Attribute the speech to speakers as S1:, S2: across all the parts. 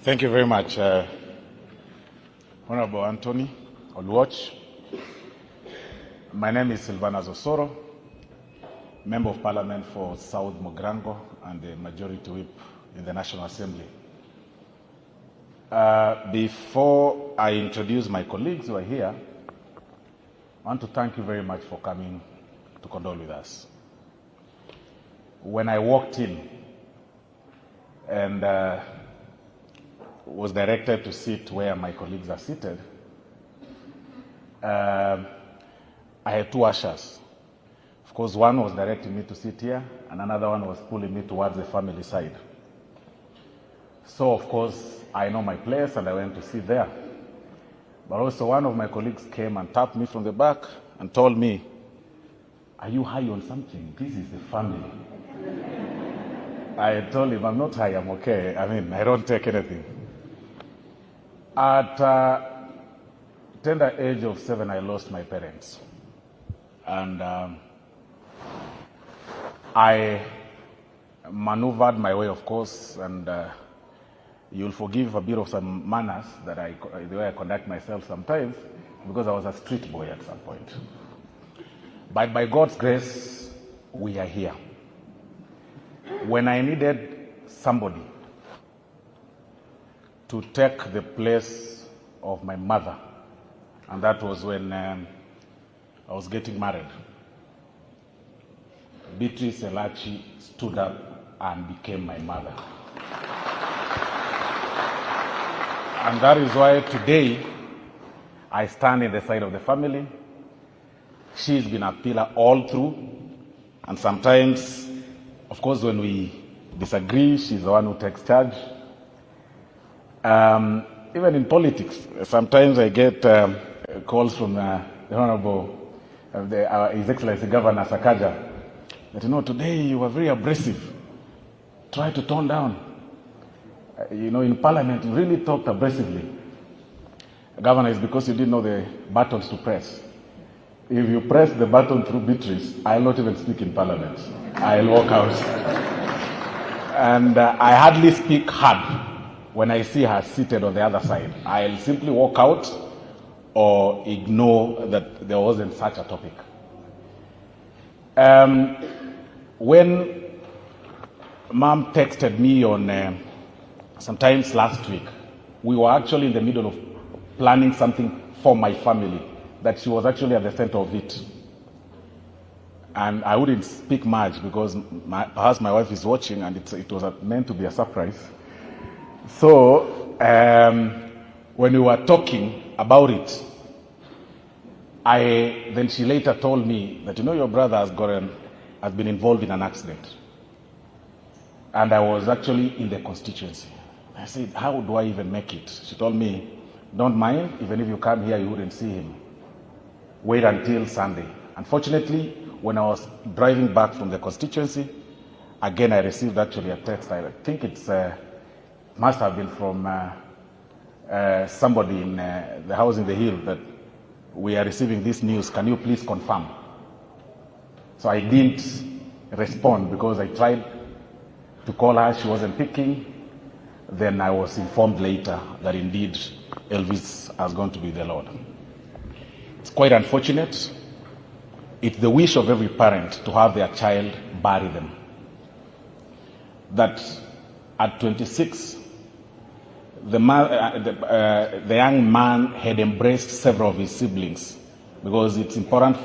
S1: Thank you very much, Honorable Anthony Oluoch. My name is Silvanus Osoro, Member of Parliament for South Mogrango and the Majority Whip in the National Assembly. Before I introduce my colleagues who are here, I want to thank you very much for coming to condole with us. When I walked in and was directed to sit where my colleagues are seated, I had two ushers. Of course, one was directing me to sit here, and another one was pulling me towards the family side. So, of course, I know my place, and I went to sit there. But also, one of my colleagues came and tapped me from the back and told me, "Are you high on something? This is the family." I told him, "I'm not high, I'm okay. I mean, I don't take anything." At tender age of 7, I lost my parents. And I maneuvered my way, of course, and you'll forgive a bit of some manners that the way I conduct myself sometimes, because I was a street boy at some point. But by God's grace, we are here. When I needed somebody to take the place of my mother, and that was when I was getting married, Beatrice Elachi stood up and became my mother. And that is why today I stand in the side of the family. She's been a pillar all through, and sometimes, of course, when we disagree, she's the one who takes charge. Even in politics, sometimes I get calls from the Honorable, His Excellency Governor Sakaja, that, today you were very abrasive. Try to tone down. In Parliament, you really talked abrasively. Governor, it's because you didn't know the buttons to press. If you press the button through Beatrice, I'll not even speak in Parliament. I'll walk out. And I hardly speak hard when I see her seated on the other side. I'll simply walk out or ignore that there wasn't such a topic. When Mom texted me on sometimes last week, we were actually in the middle of planning something for my family that she was actually at the center of it. And I wouldn't speak much because perhaps my wife is watching, and it was meant to be a surprise. So when we were talking about it, then she later told me that, your brother has been involved in an accident. And I was actually in the constituency. I said, how do I even make it? She told me, don't mind, even if you come here, you wouldn't see him. Wait until Sunday. Unfortunately, when I was driving back from the constituency, again, I received actually a text. I think it must have been from somebody in the house in the hill that we are receiving this news. Can you please confirm? So I didn't respond because I tried to call her. She wasn't picking. Then I was informed later that indeed Elvis has gone to be the Lord. It's quite unfortunate. It's the wish of every parent to have their child bury them. That at 26, the young man had embraced several of his siblings, because it's important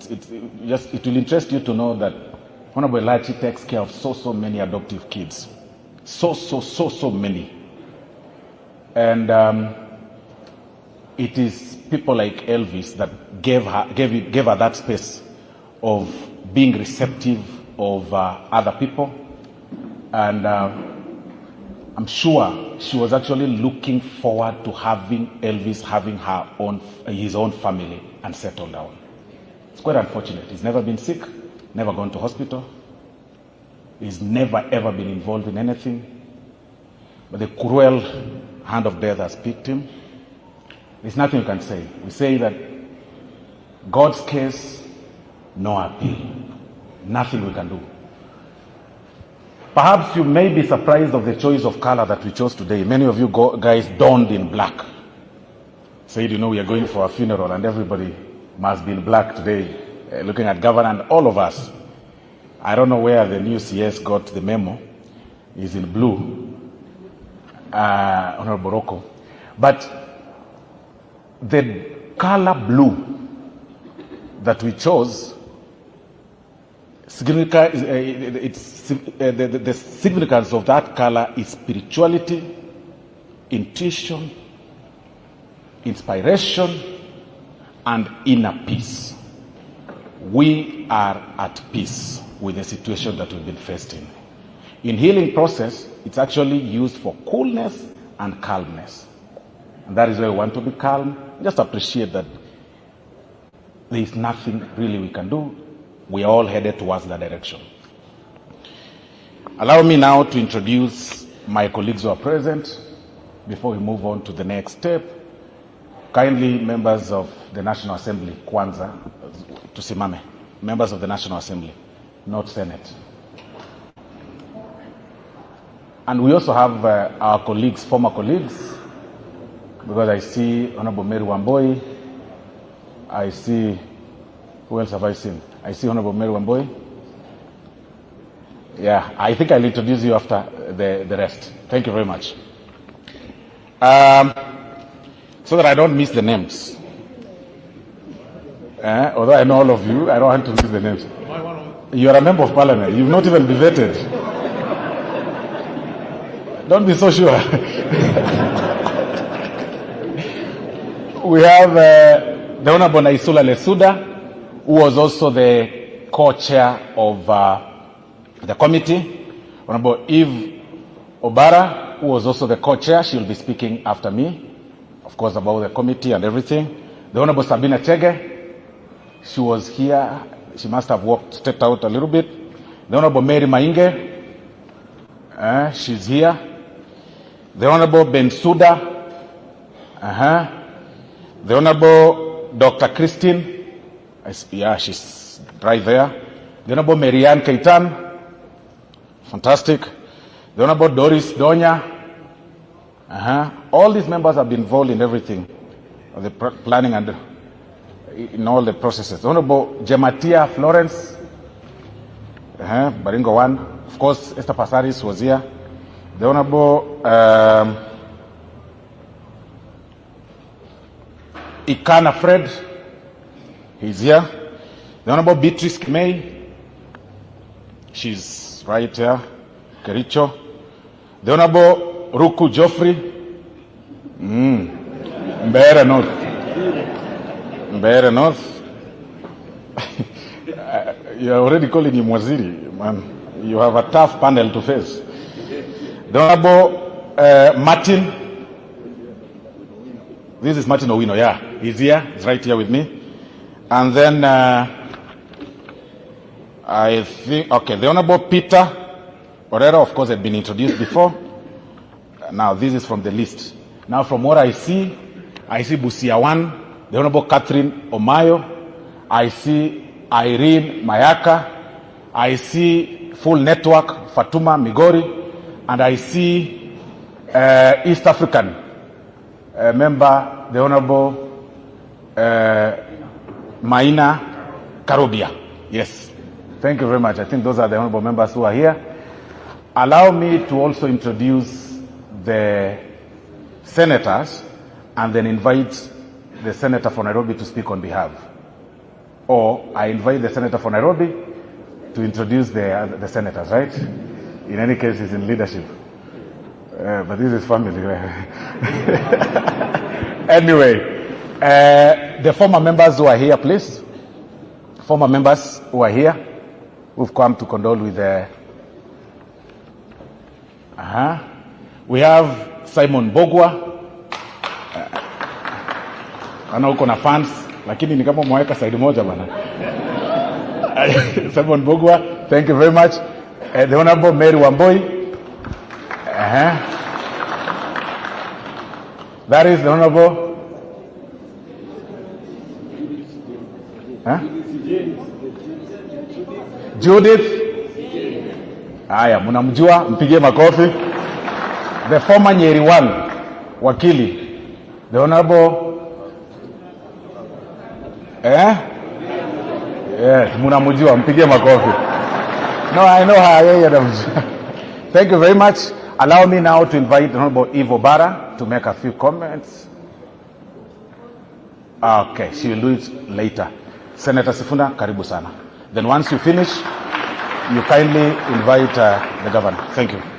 S1: it will interest you to know that Honorable Elachi takes care of so many adoptive kids. So many. And it is people like Elvis that gave her that space of being receptive of other people. And I'm sure she was actually looking forward to having Elvis having his own family and settle down. It's quite unfortunate. He's never been sick, never gone to hospital. He's never ever been involved in anything. But the cruel hand of death has picked him. There's nothing you can say. We say that God's case, no appeal. Nothing we can do. Perhaps you may be surprised of the choice of color that we chose today. Many of you guys donned in black. Said, you know, we are going for a funeral and everybody must be in black today. Looking at governor and all of us. I don't know where the new CS got the memo. He's in blue. Honorable Rocco. But the color blue that we chose, the significance of that color is spirituality, intuition, inspiration, and inner peace. We are at peace with the situation that we've been faced in. In healing process, it's actually used for coolness and calmness. And that is why we want to be calm. Just appreciate that there is nothing really we can do. We are all headed towards that direction. Allow me now to introduce my colleagues who are present before we move on to the next step. Kindly, members of the National Assembly, Kwanza, tusimame. Members of the National Assembly, not Senate. And we also have our colleagues, former colleagues, because I see Honorable Mary Wamboi. I see, who else have I seen? I see Honorable Mary Wamboi. Yeah, I think I'll introduce you after the rest. Thank you very much. So that I don't miss the names. Although I know all of you, I don't want to miss the names. You are a member of parliament. You've not even been vetted. Don't be so sure. We have the Honorable Naisula Lesuda, who was also the co-chair of the committee. Honorable Eve Obara, who was also the co-chair. She will be speaking after me, of course, about the committee and everything. The Honorable Sabina Chege, she was here. She must have stepped out a little bit. The Honorable Mary Mainge, she's here. The Honorable Bensouda, the Honorable Dr. Christine, yeah, she's right there. The Honorable Marianne Keitan, fantastic. The Honorable Doris Donya, all these members have been involved in everything, the planning and in all the processes. The Honorable Gematia Florence, Baringo 1, of course, Esther Pasaris was here. The Honorable Ikana Fred, he's here. The Honorable Beatrice May, she's right here. Kericho. The Honorable Ruku Joffrey, Mbeere North. Mbeere North. You're already calling him Waziri, man. You have a tough panel to face. The Honorable Martin. This is Martin Owino, yeah. He's here. He's right here with me. And then I think, okay, the Honorable Peter Orero, of course, had been introduced before. Now, this is from the list. Now, from what I see Busia 1, the Honorable Catherine Omayo. I see Irene Mayaka. I see Full Network, Fatuma Migori. And I see East African member, the Honorable Maina Karobia. Yes. Thank you very much. I think those are the honorable members who are here. Allow me to also introduce the senators and then invite the senator for Nairobi to speak on behalf. Or I invite the senator for Nairobi to introduce the senators, right? In any case, he's in leadership. But this is family. Anyway, the former members who are here, please. Former members who are here, who've come to condole with the... We have Simon Bogwa. Ana uko na fans, lakini ni kama mweka side moja bana. Simon Bogwa, thank you very much. The Honorable Mary Wamboi. That is the Honorable Judith Haya, mnamjua, mpigie makofi. The former Nyeri 1 wakili, the honorable yes, mnamjua, mpigie makofi. No, I know her. Thank you very much. Allow me now to invite the Honorable Ivo Bara to make a few comments. Okay, she will do it later. Senator Sifuna, karibu sana. Then once you finish, you kindly invite the governor. Thank you.